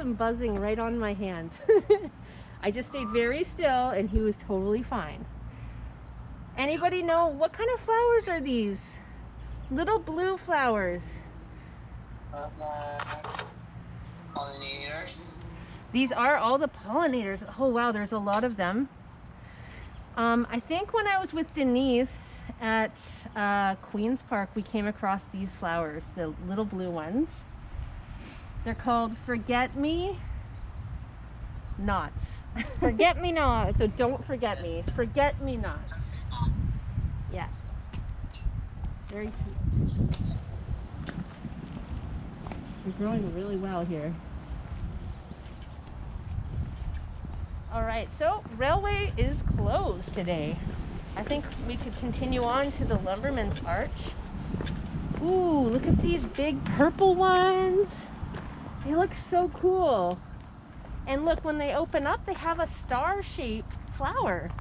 some buzzing right on my hand. I just stayed very still and he was totally fine. Anybody know what kind of flowers are these? Little blue flowers. Pollinators. These are all the pollinators. Oh wow, there's a lot of them. I think when I was with Denise at Queen's Park, we came across these flowers, the little blue ones. They're called forget-me-nots. Forget-me-nots. So don't forget me. Forget-me-nots. Yeah. Very cute. They're growing really well here. All right, so railway is closed today. I think we could continue on to the Lumberman's Arch. Ooh, look at these big purple ones. They look so cool. And look, when they open up, they have a star-shaped flower.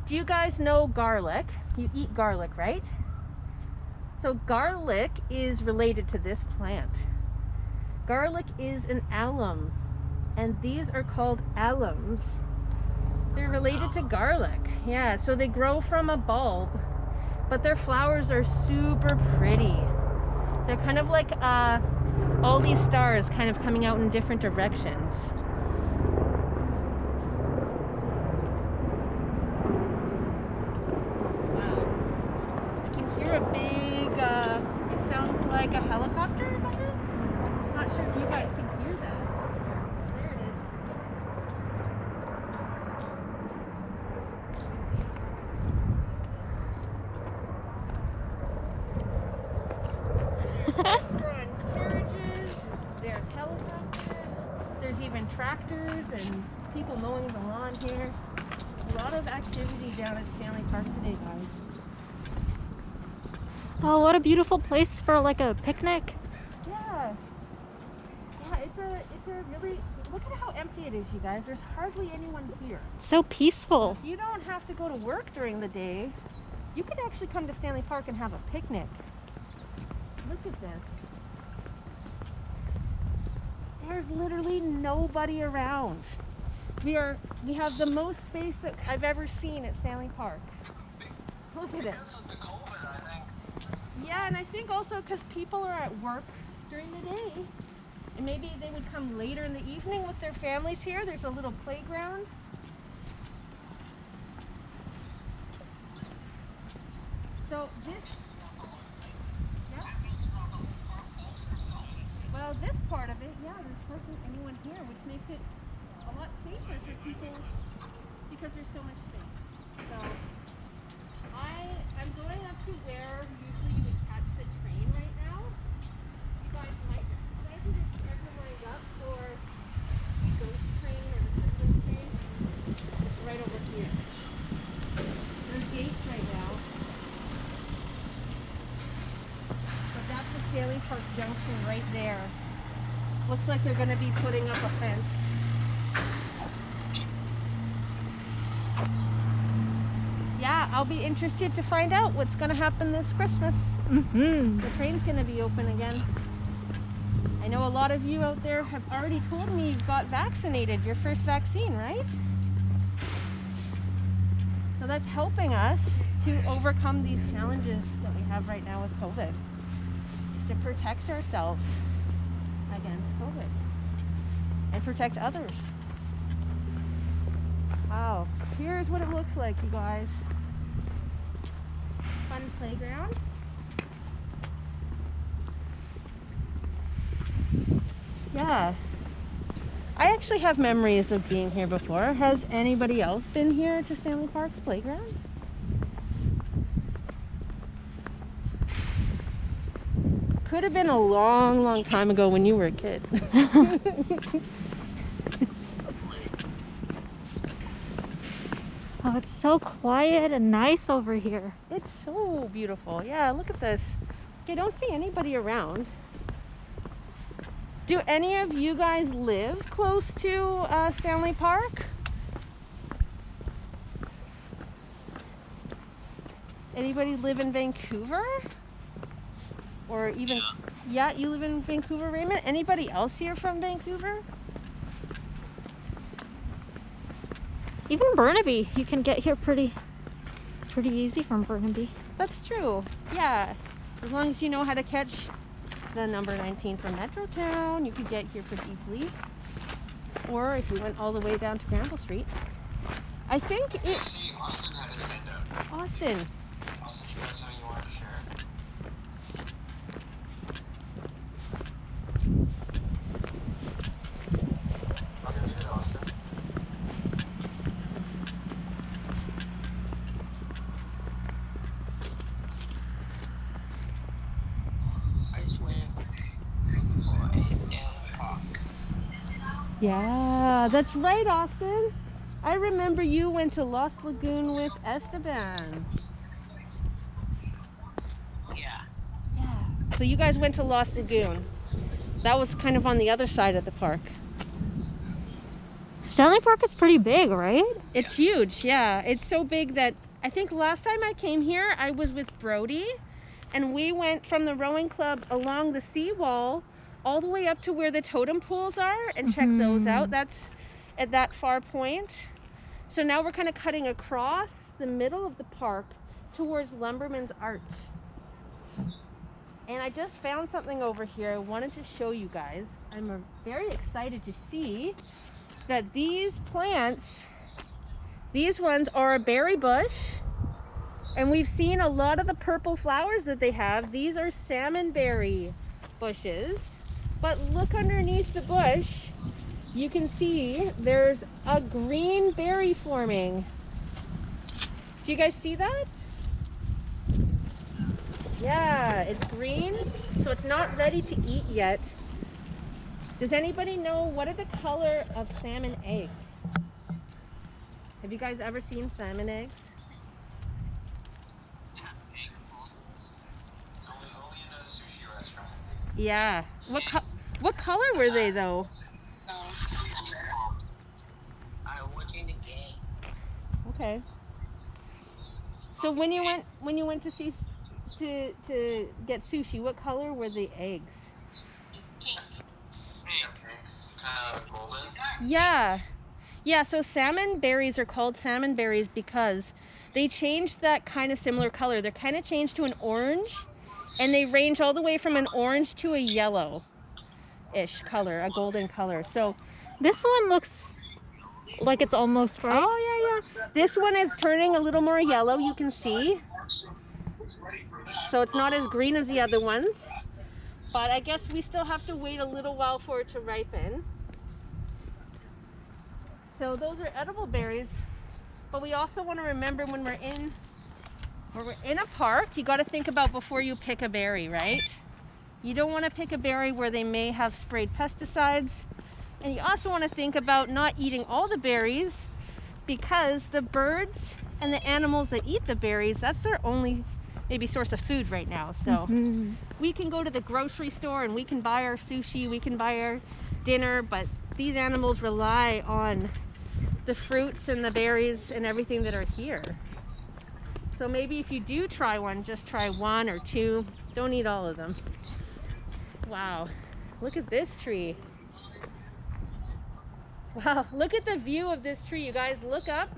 Do you guys know garlic? You eat garlic, right? So garlic is related to this plant. Garlic is an alum, and these are called alums. They're related to garlic. Yeah, so they grow from a bulb, but their flowers are super pretty. They're kind of like all these stars kind of coming out in different directions. Wow. I can hear a big, it sounds like a helicopter, I guess? Not sure if you guys can hear that. There it is. Restaurant carriages, there's helicopters, there's even tractors and people mowing the lawn here. A lot of activity down at Stanley Park today, guys. Oh, what a beautiful place for like a picnic. Yeah. Yeah, it's a really, look at how empty it is, you guys. There's hardly anyone here. So peaceful. You don't have to go to work during the day. You could actually come to Stanley Park and have a picnic. Look at this. There's literally nobody around. We have the most space that I've ever seen at Stanley Park. Look at it. Yeah, and I think also because people are at work during the day, and maybe they would come later in the evening with their families here. There's a little playground. So this, yeah. Well, this part of it, yeah, there's hardly anyone here, which makes it a lot safer for people because there's so much space. So I'm going up to where usually you would catch the train right now. You guys might recognize it if you've ever lined up for the ghost train or the Christmas train. It's right over here. There's gates right now. But that's the Stanley Park Junction right there. Looks like they're going to be putting up a fence. Yeah, I'll be interested to find out what's going to happen this Christmas. The train's going to be open again. I know a lot of you out there have already told me you've got vaccinated, your first vaccine, right? So that's helping us to overcome these challenges that we have right now with COVID. Just to protect ourselves against COVID and protect others. Wow, here's what it looks like, you guys. Fun playground. Yeah. I actually have memories of being here before. Has anybody else been here to Stanley Park's playground? Could have been a long, long time ago when you were a kid. Oh, it's so quiet and nice over here. It's so beautiful. Yeah, look at this. I don't see anybody around. Do any of you guys live close to Stanley Park? Anybody live in Vancouver? Or even, Yeah, you live in Vancouver, Raymond? Anybody else here from Vancouver? Even Burnaby, you can get here pretty easy from Burnaby. That's true. Yeah. As long as you know how to catch the number 19 from Metrotown, you could get here pretty easily. Or if you went all the way down to Granville Street. I think I see Austin had his hand out. Austin. Austin, you got something you wanted to share? Okay, leave it, Austin. I just went for a Stanley Park. Yeah, that's right, Austin. I remember you went to Lost Lagoon with Esteban. Yeah. Yeah. So you guys went to Lost Lagoon. That was kind of on the other side of the park. Stanley Park is pretty big, right? It's huge, yeah. It's so big that I think last time I came here, I was with Brody, and we went from the rowing club along the seawall all the way up to where the totem pools are and check those out. That's at that far point. So now we're kind of cutting across the middle of the park towards Lumberman's Arch. And I just found something over here I wanted to show you guys. I'm very excited to see that these plants, these ones are a berry bush, and we've seen a lot of the purple flowers that they have. These are salmonberry bushes, but look underneath the bush, you can see there's a green berry forming. Do you guys see that? Yeah, it's green, so it's not ready to eat yet. Does anybody know what are the color of salmon eggs? Have you guys ever seen salmon eggs? Only in a sushi restaurant. Yeah. What color were they though? I was in the game. Okay. So when you went to see to get sushi, what color were the eggs? Kind of golden. Yeah. Yeah, so salmon berries are called salmon berries because they changed that kind of similar color. They're kind of changed to an orange, and they range all the way from an orange to a yellow-ish color, a golden color. So This one looks like it's almost right. oh yeah. This one is turning a little more yellow, you can see. So it's not as green as the other ones. But I guess we still have to wait a little while for it to ripen. So those are edible berries. But we also want to remember when we're in a park, you got to think about before you pick a berry, right? You don't want to pick a berry where they may have sprayed pesticides. And you also want to think about not eating all the berries, because the birds and the animals that eat the berries, that's their only maybe source of food right now. So we can go to the grocery store and we can buy our sushi, we can buy our dinner, but these animals rely on the fruits and the berries and everything that are here. So maybe if you do try one, just try one or two. Don't eat all of them. Wow, look at this tree. Wow, look at the view of this tree. You guys look up